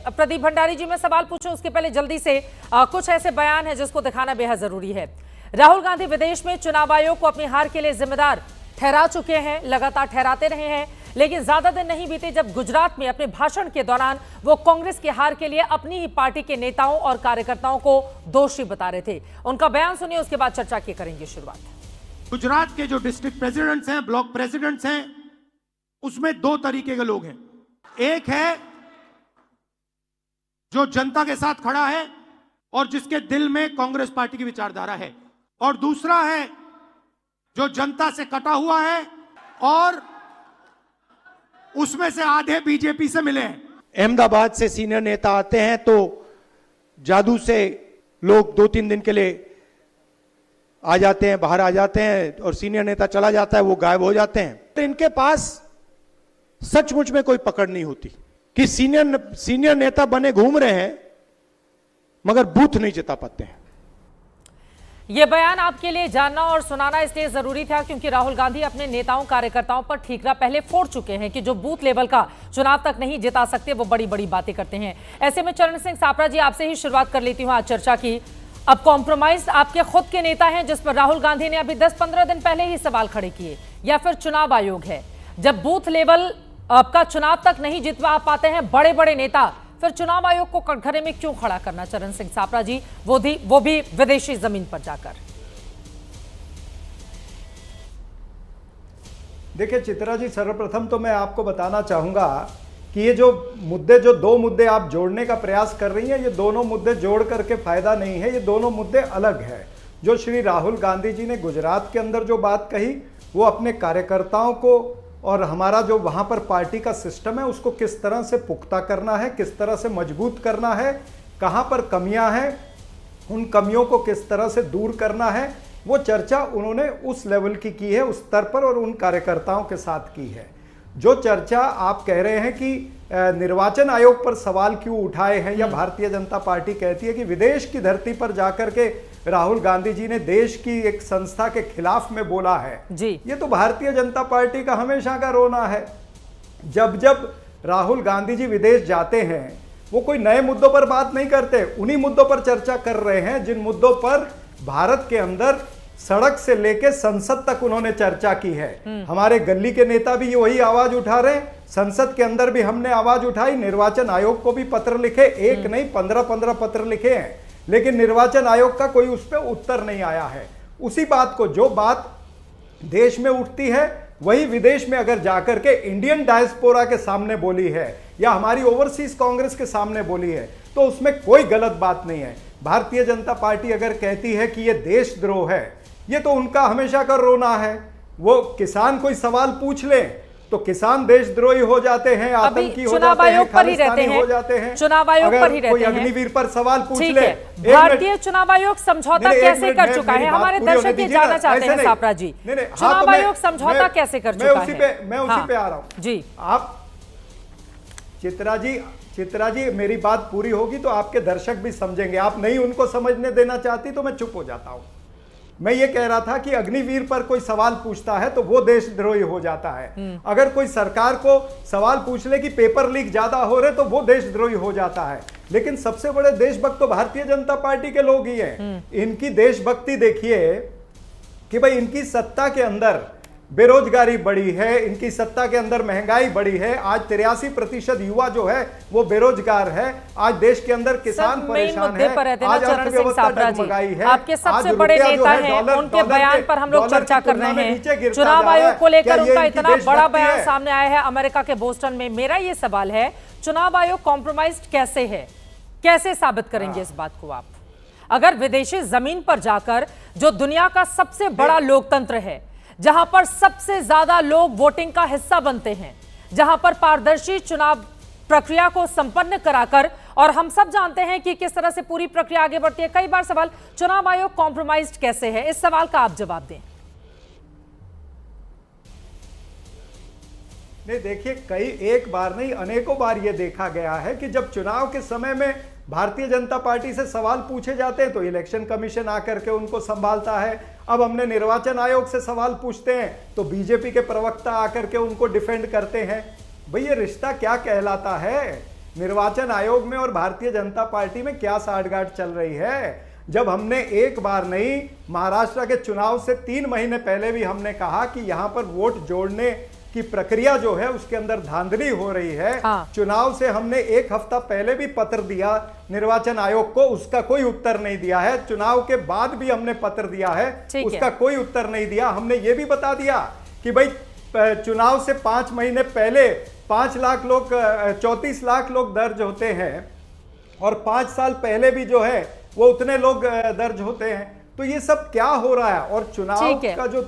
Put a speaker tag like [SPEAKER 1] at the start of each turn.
[SPEAKER 1] प्रदीप भंडारी जी, मैं सवाल पूछूं उसके पहले जल्दी से कुछ ऐसे बयान है जिसको दिखाना बेहद जरूरी है। राहुल गांधी विदेश में चुनाव आयोग को अपनी हार के लिए जिम्मेदार ठहरा चुके हैं, लगातार ठहराते रहे हैं, लेकिन ज्यादा दिन नहीं बीते जब गुजरात में अपने भाषण के दौरान वो कांग्रेस की हार के लिए अपनी ही पार्टी के नेताओं और कार्यकर्ताओं को दोषी बता रहे थे। उनका बयान सुनिए, उसके बाद चर्चा की करेंगे शुरुआत।
[SPEAKER 2] गुजरात के जो डिस्ट्रिक्ट प्रेसिडेंट्स हैं, ब्लॉक प्रेसिडेंट्स हैं, उसमें दो तरीके के लोग हैं। एक है जो जनता के साथ खड़ा है और जिसके दिल में कांग्रेस पार्टी की विचारधारा है, और दूसरा है जो जनता से कटा हुआ है और उसमें से आधे बीजेपी से मिले हैं। अहमदाबाद से सीनियर नेता आते हैं तो जादू से लोग 2-3 दिन के लिए आ जाते हैं, बाहर आ जाते हैं, और सीनियर नेता चला जाता है, वो गायब हो जाते हैं। तो इनके पास सचमुच में कोई पकड़ नहीं होती कि सीनियर नेता बने घूम रहे हैं मगर बूथ नहीं जिता पाते हैं।
[SPEAKER 1] यह बयान आपके लिए जानना और सुनाना इसलिए जरूरी था क्योंकि राहुल गांधी अपने नेताओं कार्यकर्ताओं पर ठीकरा पहले फोड़ चुके हैं कि जो बूथ लेवल का चुनाव तक नहीं जिता सकते वो बड़ी बड़ी बातें करते हैं। ऐसे में चरण सिंह सापरा जी, आपसे ही शुरुआत कर लेती हूं आज चर्चा की। अब कॉम्प्रोमाइज आपके खुद के नेता हैं जिस पर राहुल गांधी ने अभी 10-15 दिन पहले ही सवाल खड़े किए, या फिर चुनाव आयोग है? जब बूथ लेवल आपका चुनाव तक नहीं जितवा पाते हैं बड़े बड़े नेता, फिर चुनाव आयोग को कटघरे में क्यों खड़ा करना चरण सिंह सापरा जी, वो भी विदेशी जमीन पर जाकर?
[SPEAKER 3] देखिए चित्रा जी, सर्वप्रथम तो मैं आपको बताना चाहूंगा कि ये जो दो मुद्दे आप जोड़ने का प्रयास कर रही हैं, ये दोनों मुद्दे जोड़ करके फायदा नहीं है, ये दोनों मुद्दे अलग है। जो श्री राहुल गांधी जी ने गुजरात के अंदर जो बात कही, वो अपने कार्यकर्ताओं को और हमारा जो वहाँ पर पार्टी का सिस्टम है उसको किस तरह से पुख्ता करना है, किस तरह से मजबूत करना है, कहाँ पर कमियां हैं, उन कमियों को किस तरह से दूर करना है, वो चर्चा उन्होंने उस लेवल की है, उस स्तर पर और उन कार्यकर्ताओं के साथ की है। जो चर्चा आप कह रहे हैं कि निर्वाचन आयोग पर सवाल क्यों उठाए हैं, या भारतीय जनता पार्टी कहती है कि विदेश की धरती पर जाकर के राहुल गांधी जी ने देश की एक संस्था के खिलाफ में बोला है जी, ये तो भारतीय जनता पार्टी का हमेशा का रोना है। जब जब राहुल गांधी जी विदेश जाते हैं वो कोई नए मुद्दों पर बात नहीं करते, उन्हीं मुद्दों पर चर्चा कर रहे हैं जिन मुद्दों पर भारत के अंदर सड़क से लेके संसद तक उन्होंने चर्चा की है। हमारे गली के नेता भी वही आवाज उठा रहे हैं, संसद के अंदर भी हमने आवाज उठाई, निर्वाचन आयोग को भी पत्र लिखे, एक नहीं 15-15 पत्र लिखे हैं, लेकिन निर्वाचन आयोग का कोई उस पर उत्तर नहीं आया है। उसी बात को, जो बात देश में उठती है वही विदेश में अगर जाकर के इंडियन डायस्पोरा के सामने बोली है या हमारी ओवरसीज कांग्रेस के सामने बोली है, तो उसमें कोई गलत बात नहीं है। भारतीय जनता पार्टी अगर कहती है कि यह देशद्रोह है, ये तो उनका हमेशा का रोना है। वो किसान कोई सवाल पूछ ले तो किसान देशद्रोही हो जाते हैं, आतंकी हो जाते हैं, खालिस्तानी हो जाते हैं,
[SPEAKER 1] चुनाव आयोग पर ही रहते हैं।
[SPEAKER 3] कोई अग्निवीर पर सवाल पूछ ले।
[SPEAKER 1] भारतीय चुनाव आयोग समझौता कैसे कर चुका है? हमारे दर्शक ये जानना चाहते हैं सापरा जी, चुनाव आयोग समझौता कैसे कर चुका है?
[SPEAKER 3] मैं उसी पे आ रहा हूं
[SPEAKER 1] जी।
[SPEAKER 3] आप चित्रा जी मेरी बात पूरी होगी तो आपके दर्शक भी समझेंगे। आप नहीं उनको समझने देना चाहती तो मैं चुप हो जाता हूं। मैं ये कह रहा था कि अग्निवीर पर कोई सवाल पूछता है तो वो देशद्रोही हो जाता है। अगर कोई सरकार को सवाल पूछ ले कि पेपर लीक ज्यादा हो रहे तो वो देशद्रोही हो जाता है। लेकिन सबसे बड़े देशभक्त तो भारतीय जनता पार्टी के लोग ही हैं। इनकी देशभक्ति देखिए कि भाई इनकी सत्ता के अंदर बेरोजगारी बढ़ी है, इनकी सत्ता के अंदर महंगाई बढ़ी है, आज 83% युवा जो है वो बेरोजगार है, आज देश के अंदर किसान परेशान है, आज अर्थव्यवस्था डगमगाई है।
[SPEAKER 1] आपके सबसे बड़े नेता हैं, उनके बयान पर हम लोग चर्चा कर रहे हैं। चुनाव आयोग को लेकर उनका इतना बड़ा बयान सामने आया है अमेरिका के बोस्टन में। मेरा ये सवाल है, चुनाव आयोग कॉम्प्रोमाइज्ड कैसे है, कैसे साबित करेंगे इस बात को आप? अगर विदेशी जमीन पर जाकर, जो दुनिया का सबसे बड़ा लोकतंत्र है, जहां पर सबसे ज्यादा लोग वोटिंग का हिस्सा बनते हैं, जहां पर पारदर्शी चुनाव प्रक्रिया को संपन्न कराकर, और हम सब जानते हैं कि किस तरह से पूरी प्रक्रिया आगे बढ़ती है। कई बार सवाल, चुनाव आयोग कॉम्प्रोमाइज्ड कैसे है, इस सवाल का आप जवाब दें।
[SPEAKER 3] नहीं, देखिए एक बार नहीं अनेकों बार यह देखा गया है कि जब चुनाव के समय में भारतीय जनता पार्टी से सवाल पूछे जाते हैं तो इलेक्शन कमीशन आकर के उनको संभालता है। अब हमने निर्वाचन आयोग से सवाल पूछते हैं तो बीजेपी के प्रवक्ता आकर के उनको डिफेंड करते हैं। भाई ये रिश्ता क्या कहलाता है? निर्वाचन आयोग में और भारतीय जनता पार्टी में क्या साठगांठ चल रही है। जब हमने एक बार नहीं, महाराष्ट्र के चुनाव से 3 महीने पहले भी हमने कहा कि यहां पर वोट जोड़ने की प्रक्रिया जो है उसके अंदर धांधली हो रही है।
[SPEAKER 1] हाँ।
[SPEAKER 3] चुनाव से हमने 1 हफ्ता पहले भी पत्र दिया निर्वाचन आयोग को, उसका कोई उत्तर नहीं दिया है। चुनाव के बाद भी हमने पत्र दिया है, उसका कोई उत्तर नहीं दिया। हमने ये भी बता दिया कि भाई चुनाव से 5 महीने पहले 5 लाख लोग 34 लाख लोग दर्ज होते हैं और 5 साल पहले भी जो है वो उतने लोग दर्ज होते हैं। तो ये सब क्या हो रहा है। और चुनाव का जो